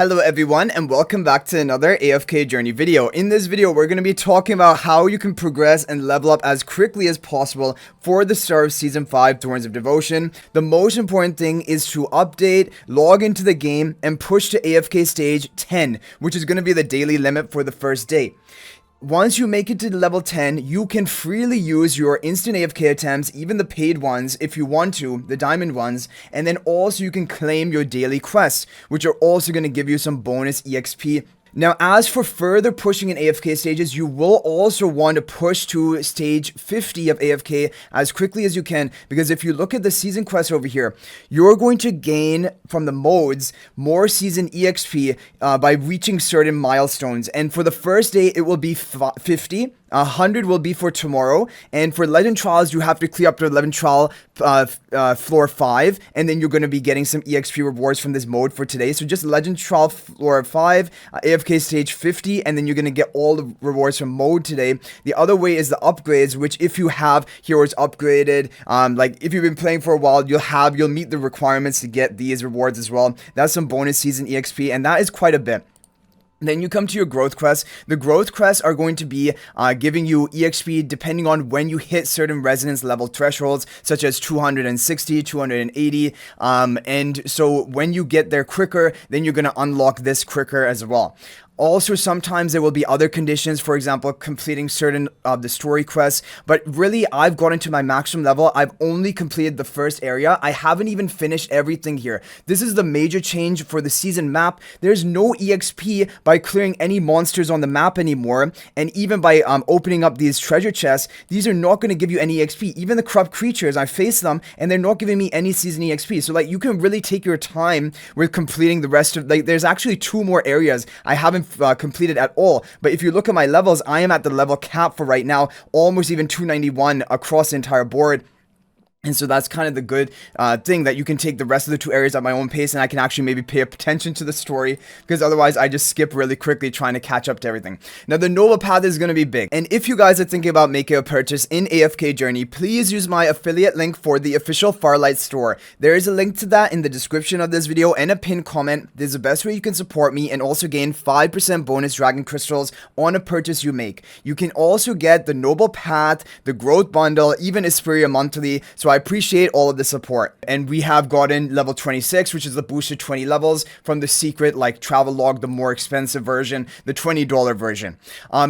Hello everyone and welcome back to another AFK Journey video. In this video we're going to be talking about how you can progress and level up as quickly as possible for the start of Season 5 Thorns of Devotion. The most important thing is to update, log into the game, and push to AFK Stage 10, which is going to be the daily limit for the first day. Once you make it to level 10, you can freely use your instant AFK attempts, even the paid ones if you want to, the diamond ones, and then also you can claim your daily quests, which are also going to give you some bonus EXP. Now, as for further pushing in AFK stages, you will also want to push to stage 50 of AFK as quickly as you can, because if you look at the season quest over here, you're going to gain from the modes more season EXP by reaching certain milestones. And for the first day, it will be 50. 100 will be for tomorrow, and for legend trials you have to clear up to legend trial floor 5, and then you're going to be getting some EXP rewards from this mode for today. So just legend trial floor 5, AFK stage 50, and then you're going to get all the rewards from mode today. The other way is the upgrades, which if you have heroes upgraded, like if you've been playing for a while, you'll meet the requirements to get these rewards as well. That's some bonus season EXP, and that is quite a bit. Then you come to your growth quests. The growth quests are going to be giving you EXP depending on when you hit certain resonance level thresholds, such as 260, 280, and so when you get there quicker, then you're going to unlock this quicker as well. Also, sometimes there will be other conditions, for example, completing certain of the story quests, but really, I've gotten to my maximum level. I've only completed the first area. I haven't even finished everything here. This is the major change for the season map. There's no EXP by clearing any monsters on the map anymore, and even by opening up these treasure chests, these are not going to give you any EXP. Even the corrupt creatures, I face them, and they're not giving me any season EXP. So, like, you can really take your time with completing the rest of, like, there's actually 2 more areas I haven't completed at all, but if you look at my levels, I am at the level cap for right now, almost even 291 across the entire board. And so that's kind of the good thing, that you can take the rest of the 2 areas at my own pace, and I can actually maybe pay attention to the story, because otherwise I just skip really quickly trying to catch up to everything. Now, the noble path is going to be big, and if you guys are thinking about making a purchase in AFK Journey, please use my affiliate link for the official Farlight store. There is a link to that in the description of this video and a pinned comment. This is the best way you can support me and also gain 5% bonus dragon crystals on a purchase you make. You can also get the noble path, the growth bundle, even Isperia monthly, so I appreciate all of the support. And we have gotten level 26, which is the boosted 20 levels from the secret, like, travel log, the more expensive version, the $20 version.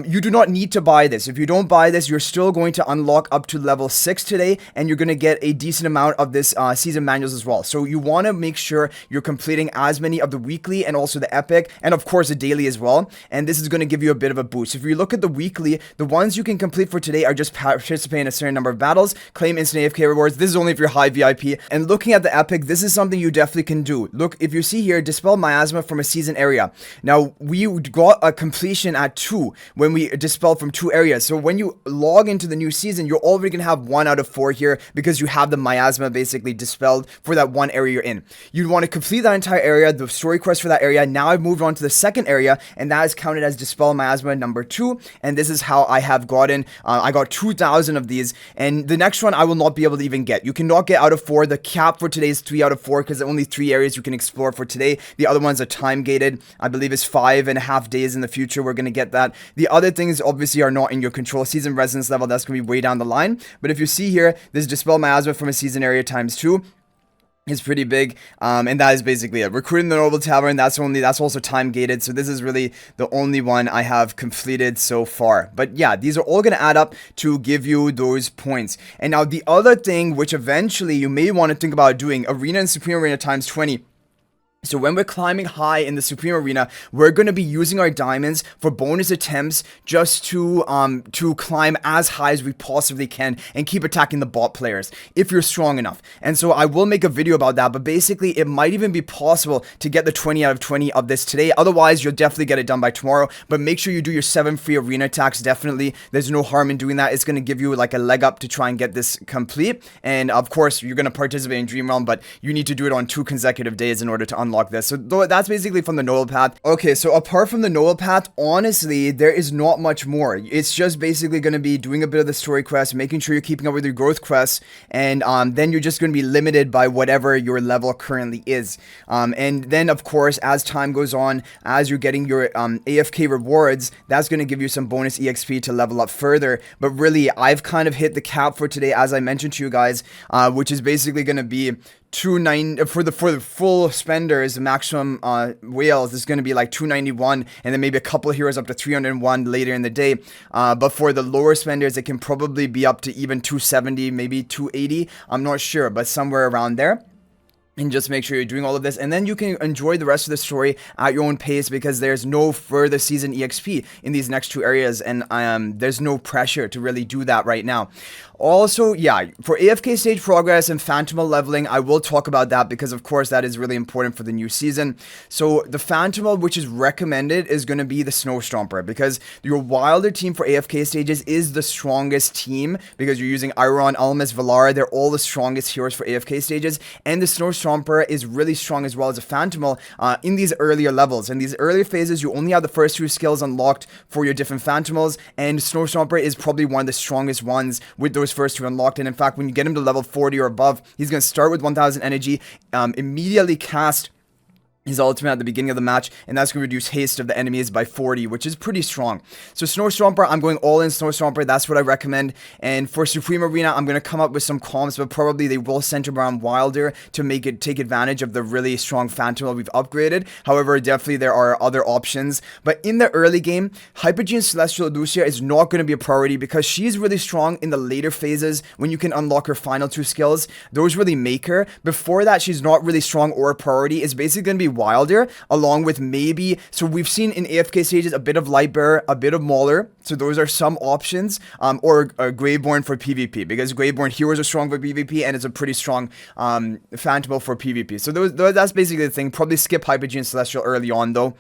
You do not need to buy this. If you don't buy this, you're still going to unlock up to level 6 today, and you're going to get a decent amount of this season manuals as well. So you want to make sure you're completing as many of the weekly and also the epic, and of course the daily as well. And this is going to give you a bit of a boost. If you look at the weekly, the ones you can complete for today are just participate in a certain number of battles, claim instant AFK rewards. This is only if you're high VIP. And looking at the epic, this is something you definitely can do. Look, if you see here, dispel miasma from a season area. Now, we got a completion at 2 when we dispelled from 2 areas. So when you log into the new season, you're already gonna have 1 out of 4 here, because you have the miasma basically dispelled for that one area you're in. You'd want to complete that entire area, the story quest for that area. Now I've moved on to the second area, and that is counted as dispel miasma number 2. And this is how I have gotten, I got 2,000 of these, and the next one I will not be able to even get. You cannot get out of 4. The cap for today is 3 out of 4, because there are only 3 areas you can explore for today. The other ones are time gated. I believe it's 5.5 days in the future we're going to get that. The other things obviously are not in your control. Season resonance level, that's going to be way down the line. But if you see here, this dispel miasma from a season area times 2 is pretty big, and that is basically it. Recruiting the noble tavern, that's also time gated, so this is really the only one I have completed so far. But yeah, these are all going to add up to give you those points. And now the other thing, which eventually you may want to think about doing, arena and supreme arena times 20. So when we're climbing high in the Supreme Arena, we're going to be using our diamonds for bonus attempts, just to climb as high as we possibly can and keep attacking the bot players if you're strong enough. And so I will make a video about that, but basically it might even be possible to get the 20 out of 20 of this today. Otherwise, you'll definitely get it done by tomorrow, but make sure you do your 7 free arena attacks. Definitely, there's no harm in doing that. It's going to give you like a leg up to try and get this complete. And of course, you're going to participate in Dream Realm, but you need to do it on 2 consecutive days in order to unlock unlock this. So that's basically from the noble path. Okay, so apart from the noble path, honestly, there is not much more. It's just basically going to be doing a bit of the story quest, making sure you're keeping up with your growth quests, and then you're just going to be limited by whatever your level currently is. And then, of course, as time goes on, as you're getting your AFK rewards, that's going to give you some bonus EXP to level up further. But really, I've kind of hit the cap for today, as I mentioned to you guys, which is basically going to be 290 for the full spenders. The maximum whales is going to be like 291, and then maybe a couple of heroes up to 301 later in the day. But for the lower spenders, it can probably be up to even 270, maybe 280. I'm not sure, but somewhere around there. And just make sure you're doing all of this, and then you can enjoy the rest of the story at your own pace, because there's no further season EXP in these next two areas, and there's no pressure to really do that right now. Also, yeah, for AFK stage progress and Phantimal leveling, I will talk about that, because of course that is really important for the new season. So the Phantimal, which is recommended, is going to be the Snow Stomper, because your wilder team for AFK stages is the strongest team, because you're using Iron, Almas, Valara. They're all the strongest heroes for AFK stages, and the Snow Stomper is really strong as well as a Phantimal in these earlier levels. In these earlier phases, you only have the first two skills unlocked for your different Phantimals, and Snow Stomper is probably one of the strongest ones with those first two unlocked. And in fact, when you get him to level 40 or above, he's going to start with 1000 energy, immediately cast his ultimate at the beginning of the match, and that's going to reduce haste of the enemies by 40, which is pretty strong. So Snow Stomper, I'm going all in Snow Stomper. That's what I recommend. And for Supreme Arena, I'm going to come up with some comps, but probably they will center around Wilder to make it take advantage of the really strong Phantimal we've upgraded. However, definitely there are other options. But in the early game, Hypogean Celestial Lucia is not going to be a priority, because she's really strong in the later phases when you can unlock her final two skills. Those really make her. Before that, she's not really strong or a priority. It's basically going to be Wilder, along with maybe, so we've seen in AFK stages a bit of Lightbearer, a bit of Mauler, so those are some options, or Graveborn for PvP, because Graveborn heroes are strong for PvP, and it's a pretty strong Phantimal for PvP. So that's basically the thing. Probably skip Hypogean Celestial early on though,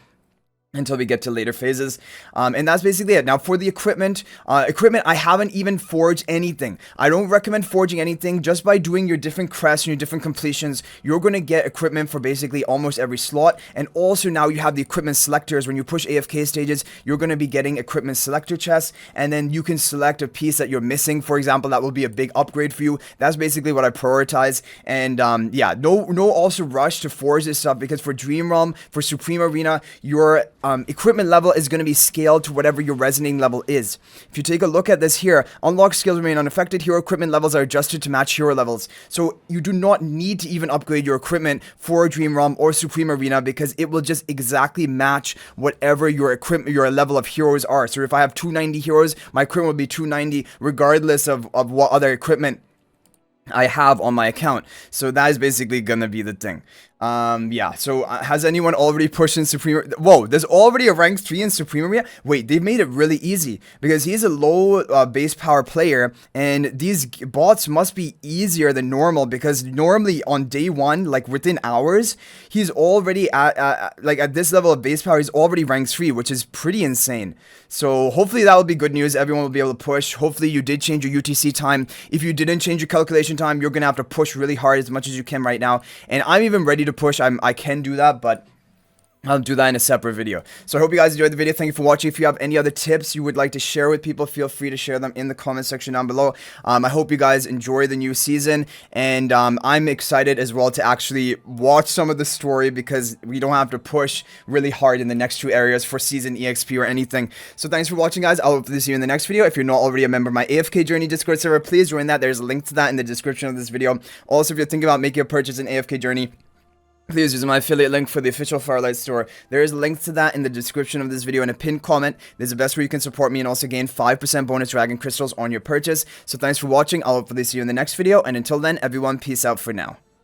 until we get to later phases, and that's basically it. Now for the equipment, I haven't even forged anything. I don't recommend forging anything. Just by doing your different crests and your different completions, you're going to get equipment for basically almost every slot. And also now you have the equipment selectors. When you push AFK stages, you're going to be getting equipment selector chests, and then you can select a piece that you're missing, for example. That will be a big upgrade for you. That's basically what I prioritize. And yeah, no also rush to forge this stuff, because for Dream Realm, for Supreme Arena, your equipment level is going to be scaled to whatever your resonating level is. If you take a look at this here, unlocked skills remain unaffected. Hero equipment levels are adjusted to match hero levels. So you do not need to even upgrade your equipment for Dream Realm or Supreme Arena, because it will just exactly match whatever your equipment, your level of heroes are. So if I have 290 heroes, my equipment will be 290 regardless of what other equipment I have on my account. So that is basically gonna be the thing. Yeah, so has anyone already pushed in Supreme? Whoa, there's already a rank 3 in Supreme Arena? Wait, they've made it really easy, because he's a low base power player, and these bots must be easier than normal, because normally on day 1, like within hours, he's already at this level of base power, he's already rank 3, which is pretty insane. So hopefully that will be good news. Everyone will be able to push. Hopefully you did change your UTC time. If you didn't change your calculation time, you're gonna have to push really hard as much as you can right now, and I'm even ready to push. I can do that, but I'll do that in a separate video. So I hope you guys enjoyed the video. Thank you for watching. If you have any other tips you would like to share with people, feel free to share them in the comment section down below. I hope you guys enjoy the new season, and I'm excited as well to actually watch some of the story, because we don't have to push really hard in the next two areas for season EXP or anything. So thanks for watching, guys. I'll hopefully see you in the next video. If you're not already a member of my AFK Journey Discord server, please join that. There's a link to that in the description of this video. Also, if you're thinking about making a purchase in AFK Journey, please use my affiliate link for the official Firelight store. There is a link to that in the description of this video in a pinned comment. This is the best way you can support me and also gain 5% bonus dragon crystals on your purchase. So thanks for watching. I'll hopefully see you in the next video. And until then, everyone, peace out for now.